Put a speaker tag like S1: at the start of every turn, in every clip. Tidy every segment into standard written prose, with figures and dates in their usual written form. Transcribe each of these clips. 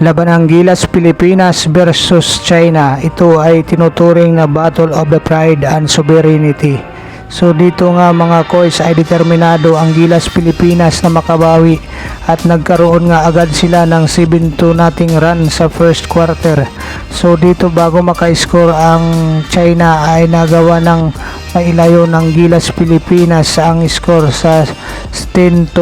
S1: Laban ng Gilas Pilipinas versus China. Ito ay tinuturing na Battle of the Pride and Sovereignty. So dito nga mga koys ay determinado ang Gilas Pilipinas na makabawi at nagkaroon nga agad sila ng 7-2 nating run sa first quarter. So dito bago maka-score ang China ay nagawa ng mailayo ng Gilas Pilipinas ang score sa 10-4.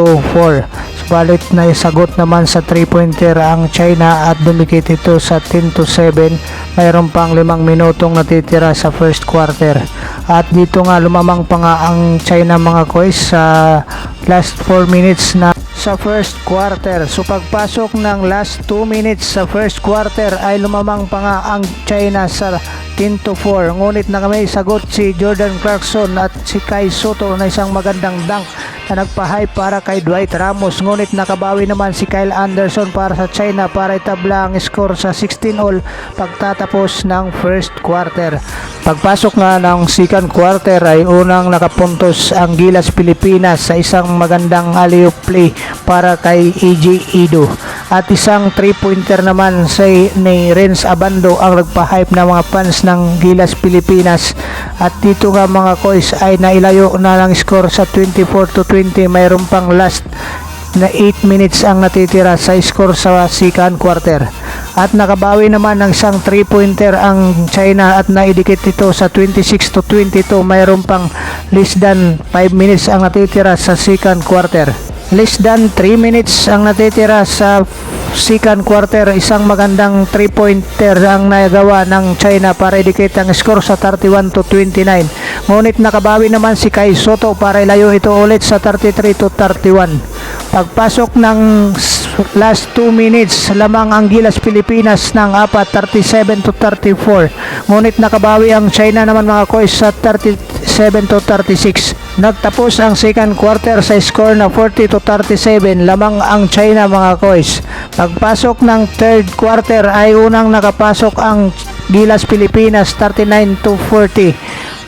S1: Subalit na isagot naman sa 3-pointer ang China at dumikit ito sa 10-7. Mayroon pang 5 minutong natitira sa first quarter. At dito nga lumamang pa nga ang China mga koys sa last 4 minutes na sa first quarter. So pagpasok ng last 2 minutes sa first quarter ay lumamang pa nga ang China sa 10-4. Ngunit na may sagot si Jordan Clarkson at si Kai Sotto na isang magandang dunk na nagpa-high para kay Dwight Ramos. Ngunit nakabawi naman si Kyle Anderson para sa China para itabla ang score sa 16-all pagtatapos ng first quarter. Pagpasok nga ng second quarter ay unang nakapuntos ang Gilas Pilipinas sa isang magandang alley-oop play para kay AJ Ido. At isang 3-pointer naman ni Renz Abando ang nagpa-hype ng mga fans ng Gilas Pilipinas. At dito nga mga koys ay nailayo na ng score sa 24-20. Mayroon pang last na 8 minutes ang natitira sa score sa second quarter. At nakabawi naman ng isang 3-pointer ang China at naidikit ito sa 26-22. Mayroon pang less than 5 minutes ang natitira sa second quarter. Less than 3 minutes ang natitira sa second quarter. Isang magandang 3-pointer ang nagawa ng China para idikit ang score sa 31-29. Ngunit nakabawi naman si Kai Sotto para ilayo ito ulit sa 33-31. Pagpasok ng last 2 minutes, lamang ang Gilas Pilipinas ng 37-34. Ngunit nakabawi ang China naman mga koys sa 37-36. Nagtapos ang second quarter sa score na 40-37. Lamang ang China mga koys. Pagpasok ng third quarter ay unang nakapasok ang Gilas Pilipinas 39-40.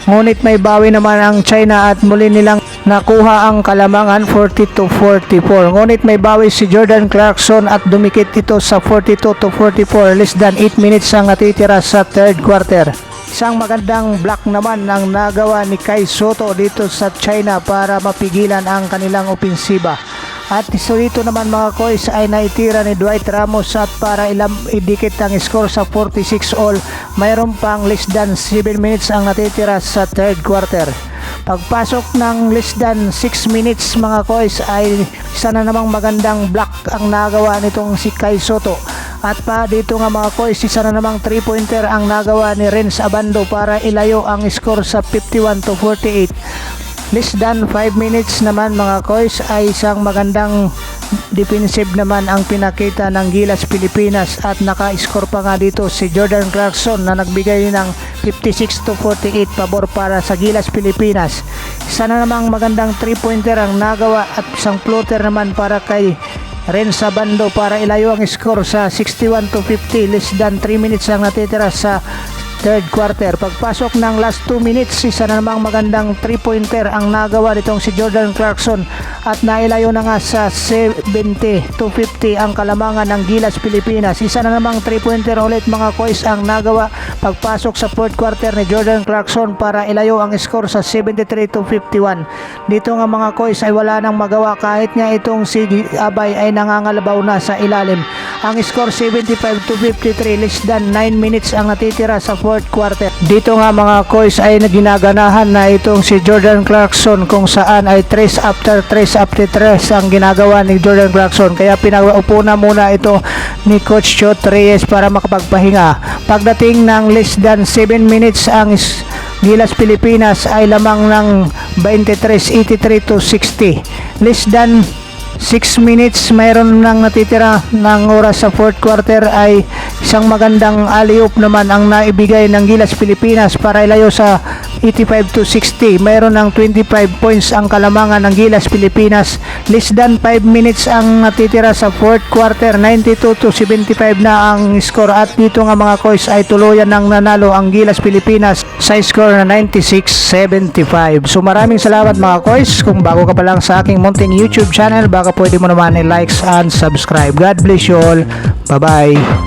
S1: Ngunit may bawi naman ang China at muli nilang nakuha ang kalamangan 40-44. Ngunit may bawi si Jordan Clarkson at dumikit ito sa 42-44. Less than 8 minutes ang natitira sa third quarter. Isang magandang block naman ang nagawa ni Kai Sotto dito sa China para mapigilan ang kanilang opensiba. At dito naman mga koys ay naitira ni Dwight Ramos at para idikit ang score sa 46-all. Mayroon pang less than 7 minutes ang natitira sa third quarter. Pagpasok ng less than 6 minutes mga koys ay isa na namang magandang block ang nagawa nitong si Kai Sotto. At pa dito nga mga koys, isa na namang 3-pointer ang nagawa ni Renz Abando para ilayo ang score sa 51-48. Less than 5 minutes naman mga koys ay isang magandang defensive naman ang pinakita ng Gilas Pilipinas at naka-score pa nga dito si Jordan Clarkson na nagbigay ng 56-48 pabor para sa Gilas Pilipinas. Isa na namang magandang 3-pointer ang nagawa at isang floater naman para kay Renz Abando para ilayo ang score sa 61-50. Less than 3 minutes ang natitira sa third quarter. Pagpasok ng last 2 minutes, isa na namang magandang 3-pointer ang nagawa nitong si Jordan Clarkson at nailayo na nga sa 70-50 ang kalamangan ng Gilas Pilipinas. Isa na namang 3-pointer ulit mga koys ang nagawa pagpasok sa fourth quarter ni Jordan Clarkson para ilayo ang score sa 73-51. Dito nga mga koys ay wala nang magawa kahit nga itong si Abay ay nangangalabaw na sa ilalim. Ang score 75-53. Less than 9 minutes ang natitira sa fourth quarter. Dito nga mga koys ay ginaganahan na itong si Jordan Clarkson kung saan ay 3 after 3 ang ginagawa ni Jordan Clarkson. Kaya pinaupo na muna ito ni Coach Chot Reyes para makapagpahinga. Pagdating ng less than 7 minutes ang Gilas Pilipinas ay lamang ng 23-83-60. Less than 6 minutes mayroon nang natitira ng oras sa fourth quarter ay isang magandang alley-oop naman ang naibigay ng Gilas Pilipinas para ilayo sa 85-60. Mayroon ng 25 points ang kalamangan ng Gilas Pilipinas. Less than 5 minutes ang natitira sa fourth quarter. 92-75 na ang score at dito nga mga koys ay tuluyan ng nanalo ang Gilas Pilipinas sa score na 96-75. So maraming salamat mga koys. Kung bago ka pa lang sa aking munting YouTube channel, baka pwede mo naman i-likes and subscribe. God bless you all. Bye-bye.